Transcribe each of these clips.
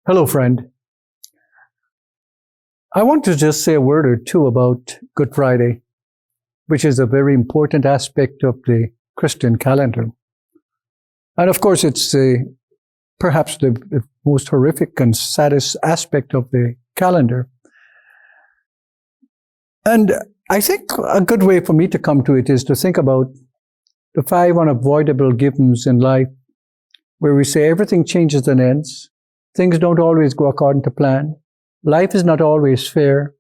Hello, friend. I want to just say a word or two about Good Friday, which is a very important aspect of the Christian calendar. And of course, it's perhaps the most horrific and saddest aspect of the calendar. And I think a good way for me to come to it is to think about the 5 unavoidable givens in life, where we say everything changes and ends. Things don't always go according to plan. Life is not always fair.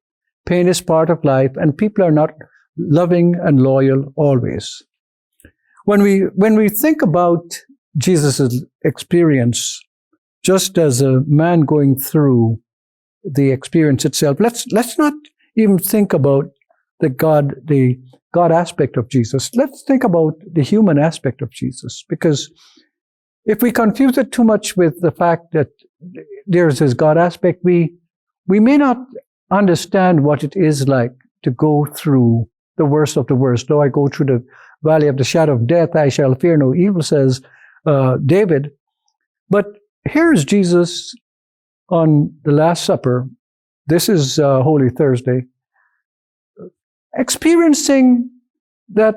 Pain is part of life, and people are not loving and loyal always. When we think about Jesus' experience, just as a man going through the experience itself, let's not even think about the God aspect of Jesus. Let's think about the human aspect of Jesus, because if we confuse it too much with the fact that there's this God aspect, we may not understand what it is like to go through the worst of the worst. Though I go through the valley of the shadow of death, I shall fear no evil, says David. But here's Jesus on the Last Supper. This is Holy Thursday, experiencing that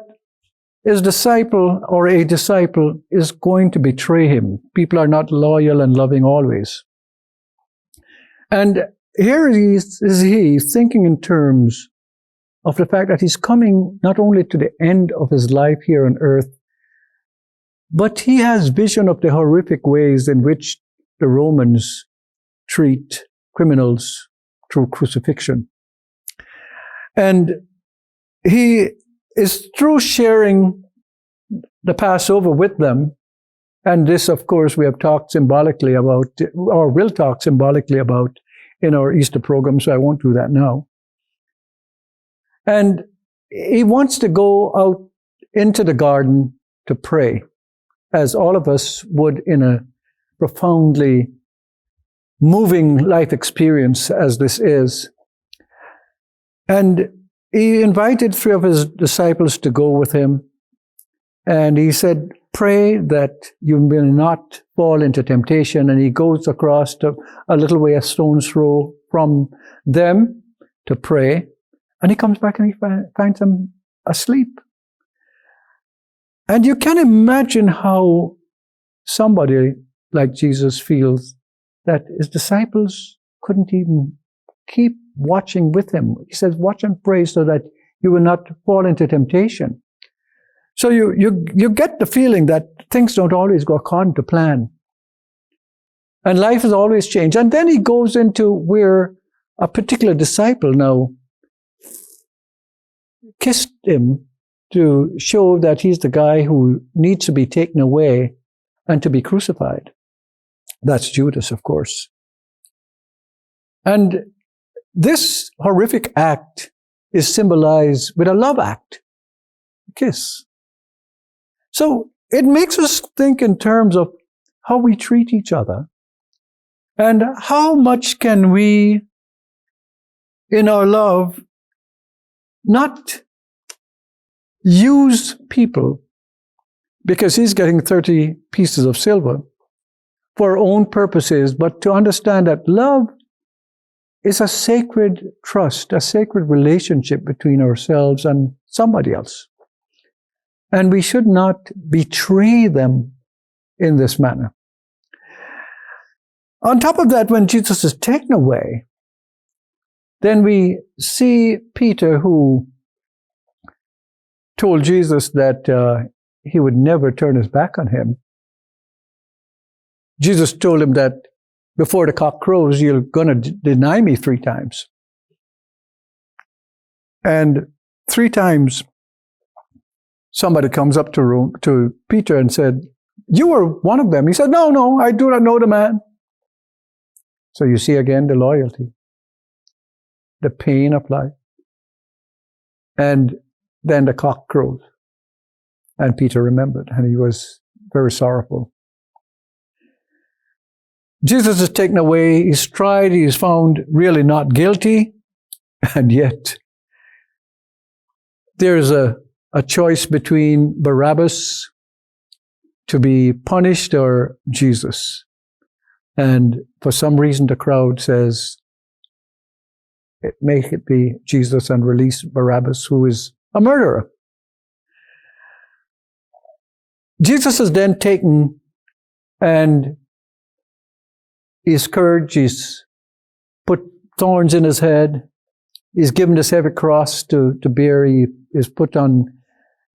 his disciple or a disciple is going to betray him. People are not loyal and loving always. And here is he thinking in terms of the fact that he's coming not only to the end of his life here on earth, but he has vision of the horrific ways in which the Romans treat criminals through crucifixion. And he is through sharing the Passover with them, and this, of course, we have talked symbolically about, or will talk symbolically about in our Easter program, so I won't do that now. And he wants to go out into the garden to pray, as all of us would in a profoundly moving life experience as this is. And he invited 3 of his disciples to go with him. And he said, pray that you will not fall into temptation. And he goes across to a little way, a stone's throw from them to pray. And he comes back and he finds them asleep. And you can imagine how somebody like Jesus feels that his disciples couldn't even keep watching with him. He says, watch and pray so that you will not fall into temptation. So you get the feeling that things don't always go according to plan. And life has always changed. And then he goes into where a particular disciple now kissed him to show that he's the guy who needs to be taken away and to be crucified. That's Judas, of course. And this horrific act is symbolized with a love act, a kiss. So it makes us think in terms of how we treat each other and how much can we, in our love, not use people because he's getting 30 pieces of silver for our own purposes, but to understand that love is a sacred trust, a sacred relationship between ourselves and somebody else. And we should not betray them in this manner. On top of that, when Jesus is taken away, then we see Peter, who told Jesus that he would never turn his back on him. Jesus told him that before the cock crows, you're going to deny me 3 times. And 3 times, somebody comes up to Peter and said, you were one of them. He said, no, I do not know the man. So you see again the loyalty, the pain of life. And then the cock crows. And Peter remembered, and he was very sorrowful. Jesus is taken away, he's tried, he's found really not guilty, and yet there's a choice between Barabbas to be punished or Jesus. And for some reason, the crowd says, make it be Jesus and release Barabbas, who is a murderer. Jesus is then taken and he's scourged, he's put thorns in his head, he's given this heavy cross to bear, he is put on,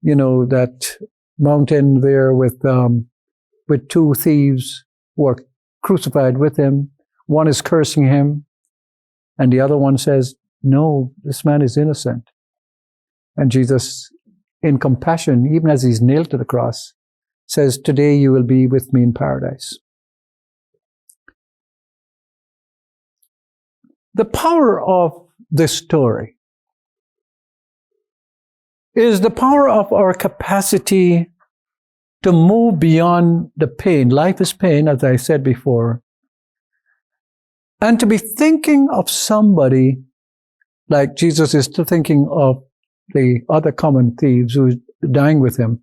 that mountain there with two thieves who are crucified with him. One is cursing him, and the other one says, no, this man is innocent. And Jesus, in compassion, even as he's nailed to the cross, says, today you will be with me in paradise. The power of this story is the power of our capacity to move beyond the pain. Life is pain, as I said before. And to be thinking of somebody like Jesus is still thinking of the other common thieves who is dying with him,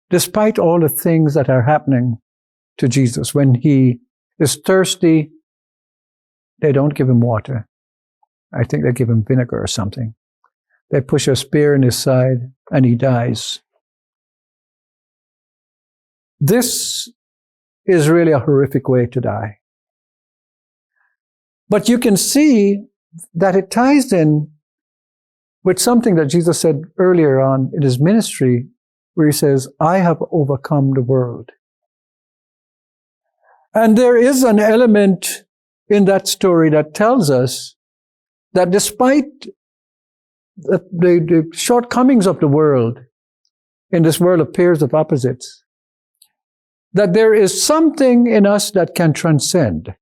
despite all the things that are happening to Jesus. When he is thirsty, they don't give him water. I think they give him vinegar or something. They push a spear in his side and he dies. This is really a horrific way to die. But you can see that it ties in with something that Jesus said earlier on in his ministry, where he says, I have overcome the world. And there is an element in that story that tells us that despite the shortcomings of the world, in this world of pairs of opposites, that there is something in us that can transcend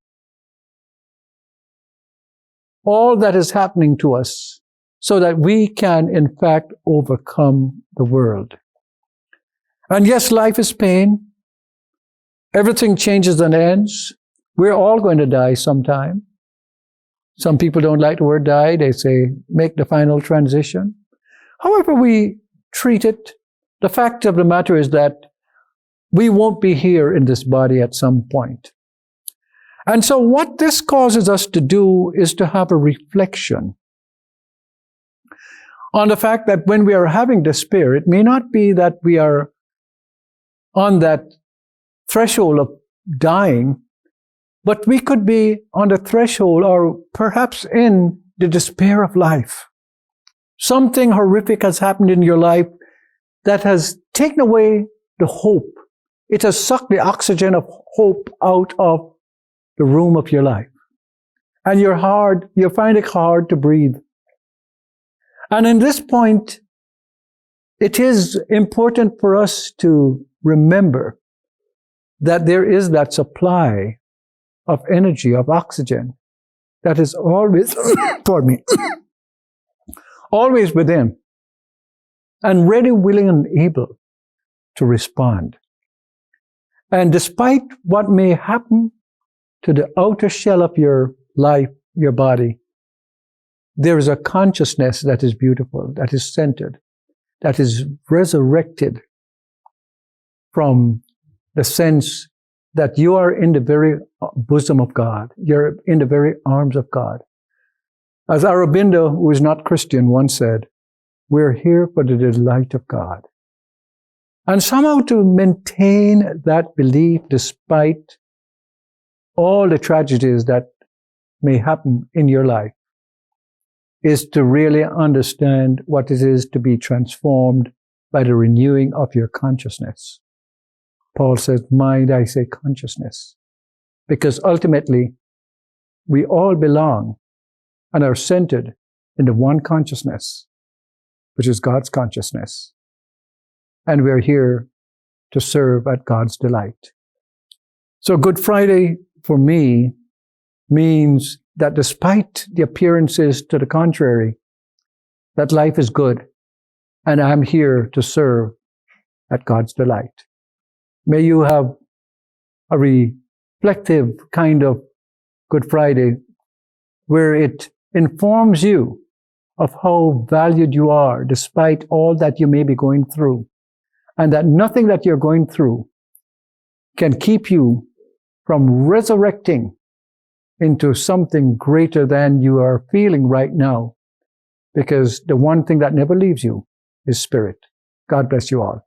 all that is happening to us, so that we can, in fact, overcome the world. And yes, life is pain. Everything changes and ends. We're all going to die sometime. Some people don't like the word die. They say, make the final transition. However we treat it, the fact of the matter is that we won't be here in this body at some point. And so what this causes us to do is to have a reflection on the fact that when we are having despair, it may not be that we are on that threshold of dying, but we could be on the threshold or perhaps in the despair of life. Something horrific has happened in your life that has taken away the hope. It has sucked the oxygen of hope out of the room of your life. And you find it hard to breathe. And in this point, it is important for us to remember that there is that supply of energy, of oxygen, that is always, pardon me, always within, and ready, willing, and able to respond. And despite what may happen to the outer shell of your life, your body, there is a consciousness that is beautiful, that is centered, that is resurrected from the sense that you are in the very bosom of God. You're in the very arms of God. As Aurobindo, who is not Christian, once said, we're here for the delight of God. And somehow to maintain that belief despite all the tragedies that may happen in your life is to really understand what it is to be transformed by the renewing of your consciousness. Paul says, mind, I say consciousness. Because ultimately, we all belong and are centered in the one consciousness, which is God's consciousness. And we're here to serve at God's delight. So Good Friday, for me, means that despite the appearances to the contrary, that life is good, and I'm here to serve at God's delight. May you have a reflective kind of Good Friday where it informs you of how valued you are despite all that you may be going through, and that nothing that you're going through can keep you from resurrecting into something greater than you are feeling right now. Because the one thing that never leaves you is spirit. God bless you all.